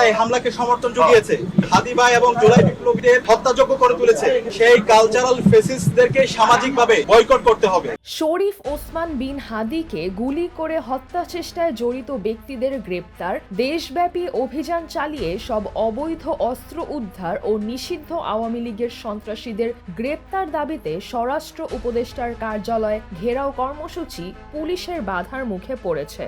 এই হামলাকে সমর্থন জুগিয়েছে, হাদি ভাই এবং জুলাই বিপ্লবীদের হত্যাযোগ্য করে তুলেছে, সেই কালচারাল ফেসিস্টদেরকে সামাজিকভাবে বয়কট করতে হবে। শরীফ ওসমান বিন হাদিকে গুলি করে হত্যা চেষ্টায় জড়িত ব্যক্তিদের গ্রেপ্তার, দেশব্যাপী অভিযান চালিয়ে সব অবৈধ অস্ত্র উদ্ধার ও নিষিদ্ধ আওয়ামী লীগের সন্ত্রাসীদের গ্রেপ্তার দাবিতে স্বরাষ্ট্র উপদেষ্টার কার্যালয় ঘেরাও কর্মসূচি পুলিশের বাধার মুখে পড়েছে।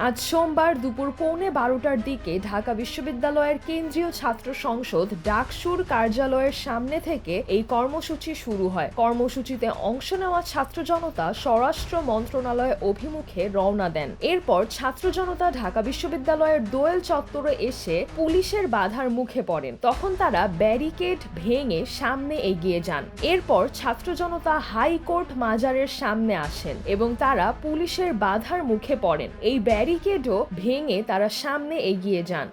আজ সোমবার দুপুর 11:15টার দিকে ঢাকা বিশ্ববিদ্যালয়ের কেন্দ্রীয় ছাত্র সংসদ ডাকসুর কার্যালয়ের সামনে থেকে এই কর্মসূচি শুরু হয়। কর্মসূচিতে অংশ নেওয়া ছাত্র জনতা স্বরাষ্ট্র মন্ত্রণালয় অভিমুখে রওনা দেন। এরপর ছাত্র জনতা ঢাকা বিশ্ববিদ্যালয়ের দোয়েল চত্বরে এসে পুলিশের বাধার মুখে পড়েন। তখন তারা ব্যারিকেড ভেঙে সামনে এগিয়ে যান। এরপর ছাত্র জনতা হাইকোর্ট মাজারের সামনে আসেন এবং তারা পুলিশের বাধার মুখে পড়েন। এই ব্যারিকেডও ভেঙে তারা সামনে এগিয়ে যান।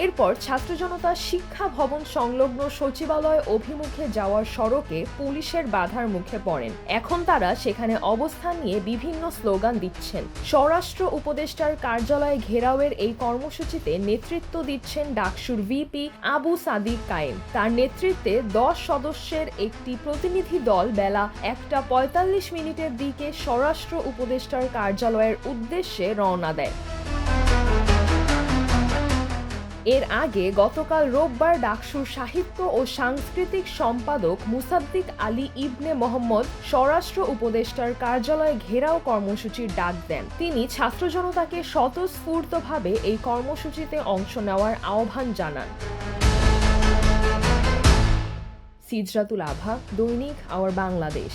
এরপর ছাত্র জনতা শিক্ষা ভবন সংলগ্ন সচিবালয় অভিমুখে যাওয়ার সড়কে পুলিশের বাধার মুখে পড়েন। এখন তারা সেখানে অবস্থান নিয়ে বিভিন্ন স্লোগান দিচ্ছেন। স্বরাষ্ট্র উপদেষ্টার কার্যালয় ঘেরাওয়ের এই কর্মসূচিতে নেতৃত্ব দিচ্ছেন ডাকসুর ভিপি আবু সাদিক কায়েম। তার নেতৃত্বে 10 সদস্যের একটি প্রতিনিধি দল বেলা 1:45 দিকে স্বরাষ্ট্র উপদেষ্টার কার্যালয়ের উদ্দেশ্যে রওনা দেয়। এর আগে গতকাল রোববার ডাকসুর সাহিত্য ও সাংস্কৃতিক সম্পাদক মুসাদ্দিক আলী ইবনে মোহাম্মদ স্বরাষ্ট্র উপদেষ্টার কার্যালয়ে ঘেরাও কর্মসূচির ডাক দেন। তিনি ছাত্র জনতাকে স্বতঃস্ফূর্তভাবে এই কর্মসূচিতে অংশ নেওয়ার আহ্বান জানান। সিজরাতুল আভা, দৈনিক আওয়ার বাংলাদেশ।